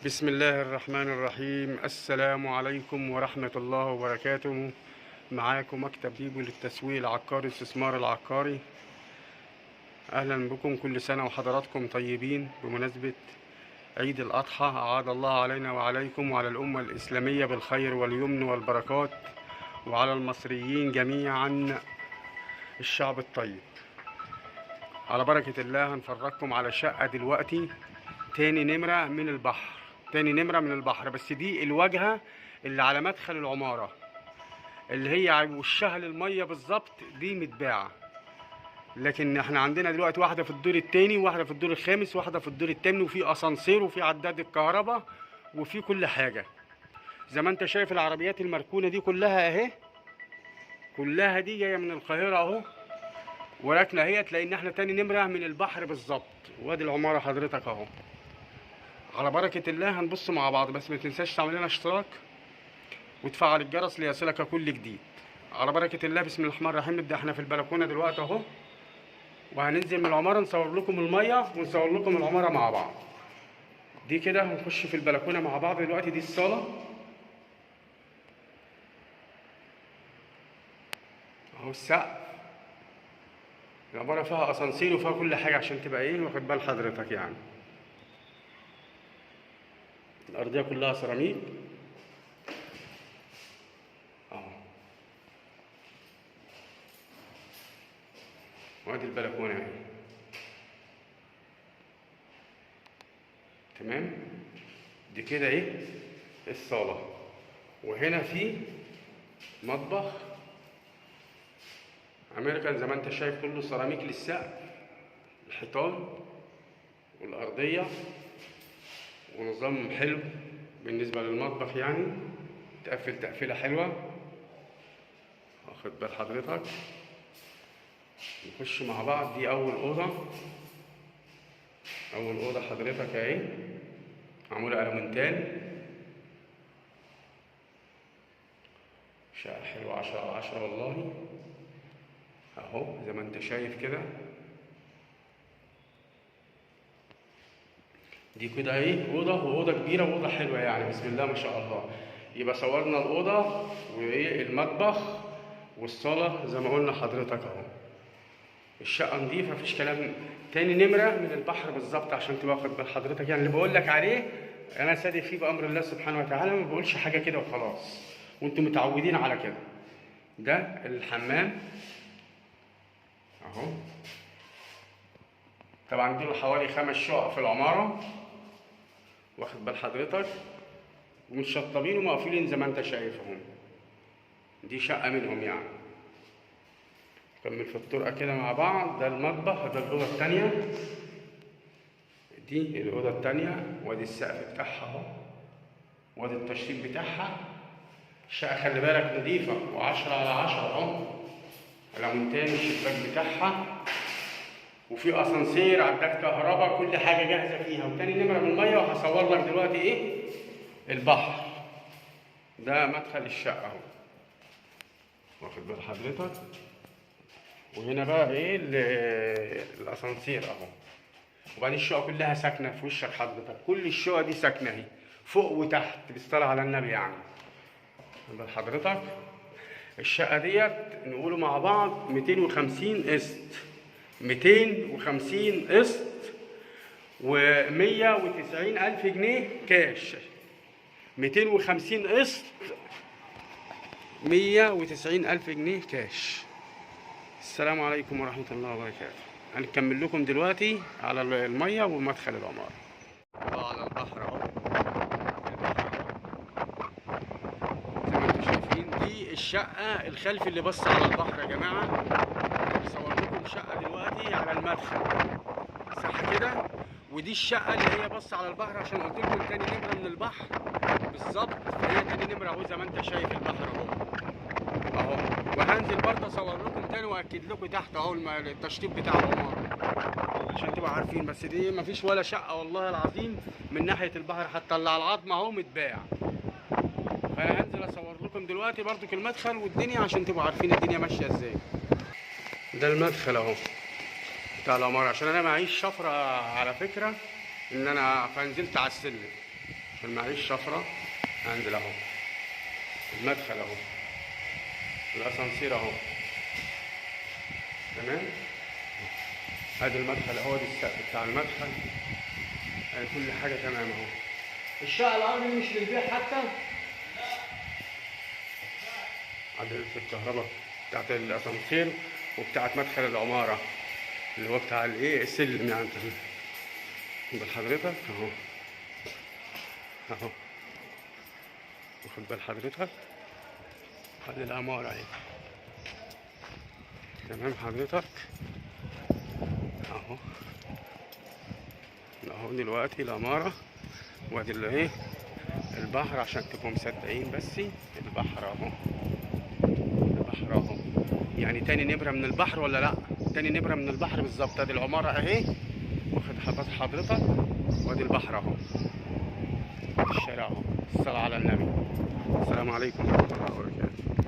بسم الله الرحمن الرحيم. السلام عليكم ورحمة الله وبركاته. معاكم مكتب بيبو للتسويق العقاري الاستثمار العقاري. أهلا بكم، كل سنة وحضراتكم طيبين بمناسبة عيد الأضحى. أعاد الله علينا وعليكم وعلى الأمة الإسلامية بالخير واليمن والبركات، وعلى المصريين جميعا الشعب الطيب. على بركة الله هنفرجكم على شقة دلوقتي تاني نمرة من البحر، بس دي الواجهة اللي على مدخل العمارة اللي هي وشها للمية بالظبط، دي متباعة. لكن احنا عندنا دلوقتي واحدة في الدور التاني، وواحدة في الدور الخامس، وواحدة في الدور التامن، وفي اسانسير، وفي عداد الكهرباء، وفي كل حاجة. زي ما انت شايف العربيات المركونة دي كلها اهي، كلها دي جاية من القاهرة اهو، وراكنة اهي. تلاقي ان احنا تاني نمرة من البحر بالظبط. وادي العمارة حضرتك اهو. على بركة الله هنبص مع بعض، بس ما تنساش تعمل لنا اشتراك وتفعل الجرس ليصلك كل جديد. على بركة الله، بسم الله الرحمن الرحيم. نبدأ احنا في البلكونة دلوقتي اهو، وهننزل من العمارة نصور لكم المية ونصور لكم العمارة مع بعض. دي كده هنخش في البلكونة مع بعض دلوقتي. دي الصالة اهو، السقف. العمارة فيها اسانسير وفيها كل حاجة عشان تبقى ايه، واخد بال حضرتك يعني. الأرضية كلها سيراميك اهو. وادي البلكونة اهي، تمام. دي كده ايه الصالة، وهنا في مطبخ امريكان زي ما انت شايف، كله سيراميك للسقف، الحيطان والارضيه، ونظام حلو بالنسبه للمطبخ يعني. تقفل تقفيله حلوه، واخد بال حضرتك. نخش مع بعض. دي اول اوضه حضرتك اهي، معموله المونتال. شقه حلوه 10/10 والله اهو، زي ما انت شايف كده. دي كده ايه، اوضه كبيره واوضه حلوه يعني، بسم الله ما شاء الله. يبقى صورنا الاوضه وايه المطبخ والصاله زي ما قلنا حضرتك اهو. الشقه نظيفه، مفيش كلام. تاني نمره من البحر بالظبط، عشان تبقى واخد بال حضرتك يعني. اللي بقول لك عليه انا صادق فيه بامر الله سبحانه وتعالى، ما بقولش حاجه كده وخلاص، وانتم متعودين على كده. ده الحمام اهو. طبعا دول حوالي 5 شقق في العماره، واخد بال حضرتك، ومتشطبين ومقفولين زي ما انت شايفهم. دي شقه منهم يعني. نكمل في الطرقه كده مع بعض. ده المطبخ، ده الاوضه الثانيه. دي الاوضه الثانيه، وادي السقف بتاعها اهو، وادي التشطيب بتاعها. الشقه خلي بالك نظيفه و10/10 اهو. العمودين، الشباك بتاعها، وفي اسانسير، عداد كهرباء، كل حاجه جاهزه فيها. وتاني نمره من الميه. وهصور لك دلوقتي ايه البحر. ده مدخل الشقه اهو، واخد بال حضرتك. وهنا بقى ايه الاسانسير اهو. وبعدين الشقه كلها ساكنه في وشك حضرتك، كل الشقه دي ساكنه اهي، فوق وتحت، بالصلاه على النبي يعني. بال حضرتك الشقه ديت نقوله مع بعض 250 قسط، 250 قسط، و190,000 جنيه كاش. 250 قسط، 190,000 جنيه كاش. السلام عليكم ورحمة الله وبركاته. هنكمل لكم دلوقتي على المية ومدخل العمارة. على البحر اهو، زي ما انتم شايفين. دي الشقة الخلفي اللي بص على البحر يا جماعة. بصور لكم شقة دلوقتي على المدخل، صح كده؟ ودي الشقة اللي هي بص على البحر، عشان قلت لكم تاني نمرة من البحر بالظبط. فهي تاني نمرة اهو، زي ما انت شايف البحر اهو. وهنزل برضه اصور لكم تاني واكد لكم تحت اهو التشطيب بتاع العمارة، عشان تبقوا عارفين. بس دي مفيش ولا شقة والله العظيم من ناحية البحر، حتى اللي على العظمة اهو متباع. فانا هنزل اصور لكم دلوقتي برضه المدخل والدنيا، عشان تبقوا عارفين الدنيا ماشية ازاي. ده المدخل اهو بتاع العمارة، عشان انا معيش شفرة على فكرة ان انا فنزلت على السلم. المعيش شفرة عندنا اهو، المدخل اهو، الاسانسير اهو، تمام. ادي المدخل اهو، دي السقف بتاع المدخل، ادي كل حاجة تمام اهو. الشقة الأرضي مش للبيع حتى. عدلت الكهرباء بتاعت الاسانسير وبتاعت مدخل العمارة اللي هو بتاع الايه السلم يعني. بال حضرتك اهو اهو، واخد بال حضرتك، ادي العمارة اهي، تمام حضرتك اهو. اهو دلوقتي العمارة، وادي الايه البحر عشان تبقوا مصدقين. بس البحر اهو، البحر اهو، يعني تاني نبرة من البحر ولا لا؟ تاني نبرة من البحر بالظبط. ادي العمارة اهي، واخد حضرتك، وادي البحر اهو، الشارع اهو. الصلاة على النبي. السلام عليكم ورحمة الله وبركاته.